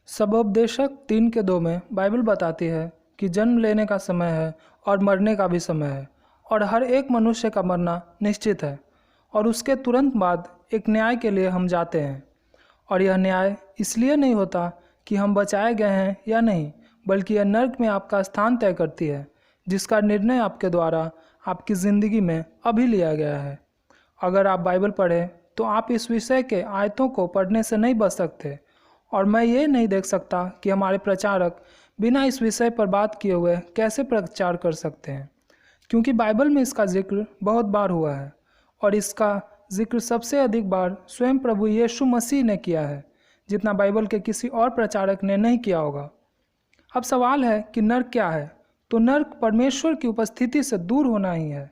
सबोपदेशक 3:2 में बाइबल बताती है कि जन्म लेने का समय है और मरने का भी समय है और हर एक मनुष्य का मरना निश्चित है और उसके तुरंत बाद एक न्याय के लिए हम जाते हैं। और यह न्याय इसलिए नहीं होता कि हम बचाए गए हैं या नहीं, बल्कि यह नर्क में आपका स्थान तय करती है, जिसका निर्णय आपके द्वारा आपकी ज़िंदगी में अभी लिया गया है। अगर आप बाइबल पढ़ें तो आप इस विषय के आयतों को पढ़ने से नहीं बच सकते, और मैं ये नहीं देख सकता कि हमारे प्रचारक बिना इस विषय पर बात किए हुए कैसे प्रचार कर सकते हैं, क्योंकि बाइबल में इसका जिक्र बहुत बार हुआ है और इसका जिक्र सबसे अधिक बार स्वयं प्रभु यीशु मसीह ने किया है, जितना बाइबल के किसी और प्रचारक ने नहीं किया होगा। अब सवाल है कि नर्क क्या है? तो नर्क परमेश्वर की उपस्थिति से दूर होना ही है।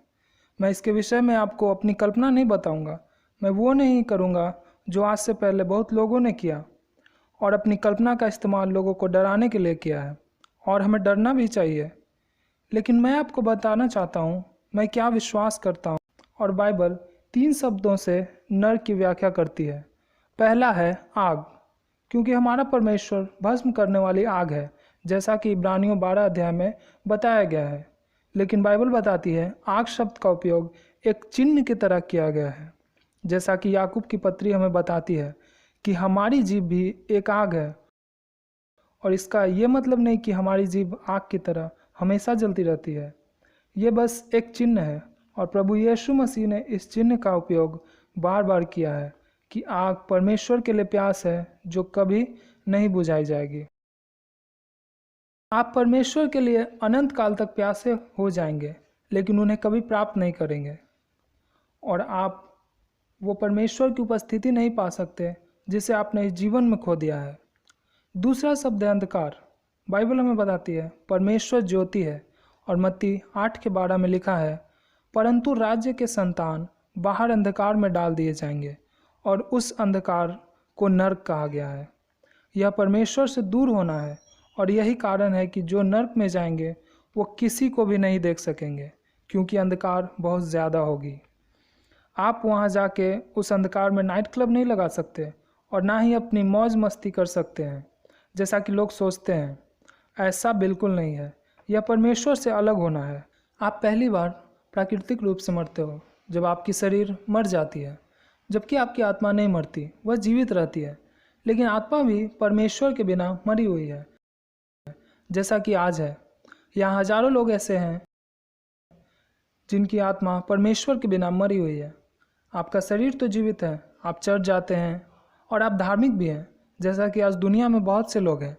मैं इसके विषय में आपको अपनी कल्पना नहीं बताऊंगा। मैं वो नहीं करूंगा जो आज से पहले बहुत लोगों ने किया और अपनी कल्पना का इस्तेमाल लोगों को डराने के लिए किया है, और हमें डरना भी चाहिए। लेकिन मैं आपको बताना चाहता हूँ मैं क्या विश्वास करता हूँ। और बाइबल 3 शब्दों से नर्क की व्याख्या करती है। पहला है आग, क्योंकि हमारा परमेश्वर भस्म करने वाली आग है, जैसा कि इब्रानियों 12 अध्याय में बताया गया है। लेकिन बाइबल बताती है आग शब्द का उपयोग एक चिन्ह की तरह किया गया है, जैसा कि याकूब की पत्री हमें बताती है कि हमारी जीभ भी एक आग है। और इसका ये मतलब नहीं कि हमारी जीभ आग की तरह हमेशा जलती रहती है। ये बस एक चिन्ह है, और प्रभु यीशु मसीह ने इस चिन्ह का उपयोग बार बार किया है कि आग परमेश्वर के लिए प्यास है जो कभी नहीं बुझाई जाएगी। आप परमेश्वर के लिए अनंत काल तक प्यासे हो जाएंगे, लेकिन उन्हें कभी प्राप्त नहीं करेंगे, और आप वो परमेश्वर की उपस्थिति नहीं पा सकते जिसे आपने इस जीवन में खो दिया है। दूसरा शब्द है अंधकार। बाइबल हमें बताती है परमेश्वर ज्योति है, और मत्ती 8:12 में लिखा है, परंतु राज्य के संतान बाहर अंधकार में डाल दिए जाएंगे, और उस अंधकार को नर्क कहा गया है। यह परमेश्वर से दूर होना है, और यही कारण है कि जो नर्क में जाएंगे वो किसी को भी नहीं देख सकेंगे, क्योंकि अंधकार बहुत ज़्यादा होगी। आप वहाँ जाके उस अंधकार में नाइट क्लब नहीं लगा सकते, और ना ही अपनी मौज मस्ती कर सकते हैं जैसा कि लोग सोचते हैं। ऐसा बिल्कुल नहीं है। यह परमेश्वर से अलग होना है। आप पहली बार प्राकृतिक रूप से मरते हो जब आपकी शरीर मर जाती है, जबकि आपकी आत्मा नहीं मरती, वह जीवित रहती है। लेकिन आत्मा भी परमेश्वर के बिना मरी हुई है, जैसा कि आज है। यहाँ हजारों लोग ऐसे हैं जिनकी आत्मा परमेश्वर के बिना मरी हुई है। आपका शरीर तो जीवित है, आप चर्च जाते हैं और आप धार्मिक भी हैं, जैसा कि आज दुनिया में बहुत से लोग हैं,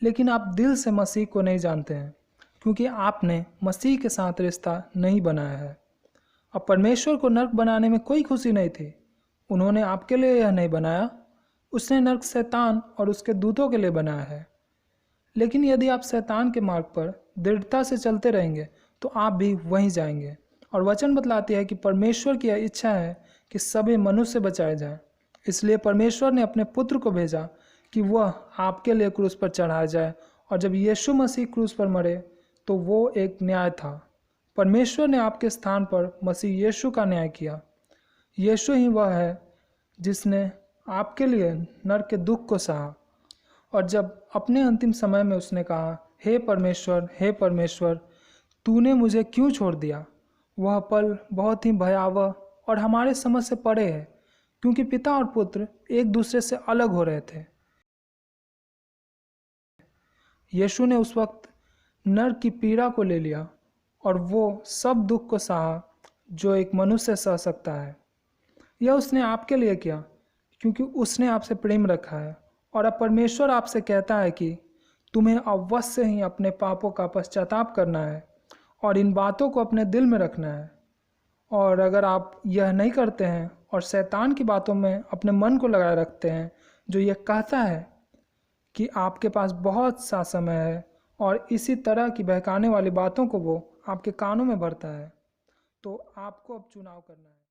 लेकिन आप दिल से मसीह को नहीं जानते हैं, क्योंकि आपने मसीह के साथ रिश्ता नहीं बनाया है। अब परमेश्वर को नर्क बनाने में कोई खुशी नहीं थी। उन्होंने आपके लिए यह नहीं बनाया, उसने नर्क शैतान और उसके दूतों के लिए बनाया है। लेकिन यदि आप शैतान के मार्ग पर दृढ़ता से चलते रहेंगे तो आप भी वहीं जाएंगे। और वचन बतलाती है कि परमेश्वर की यह इच्छा है कि सभी मनुष्य बचाए जाएं। इसलिए परमेश्वर ने अपने पुत्र को भेजा कि वह आपके लिए क्रूस पर चढ़ाया जाए, और जब यीशु मसीह क्रूस पर मरे तो वो एक न्याय था। परमेश्वर ने आपके स्थान पर मसीह यीशु का न्याय किया। यीशु ही वह है जिसने आपके लिए नरक के दुख को सहा, और जब अपने अंतिम समय में उसने कहा, हे परमेश्वर, तूने मुझे क्यों छोड़ दिया, वह पल बहुत ही भयावह और हमारे समझ से परे है, क्योंकि पिता और पुत्र एक दूसरे से अलग हो रहे थे। यीशु ने उस वक्त नर्क की पीड़ा को ले लिया, और वो सब दुख को सहा जो एक मनुष्य सह सकता है। यह उसने आपके लिए किया, क्योंकि उसने आपसे प्रेम रखा है। और अब परमेश्वर आपसे कहता है कि तुम्हें अवश्य ही अपने पापों का पश्चाताप करना है और इन बातों को अपने दिल में रखना है। और अगर आप यह नहीं करते हैं और शैतान की बातों में अपने मन को लगाए रखते हैं, जो यह कहता है कि आपके पास बहुत सा समय है, और इसी तरह की बहकाने वाली बातों को वो आपके कानों में भरता है, तो आपको अब चुनाव करना है।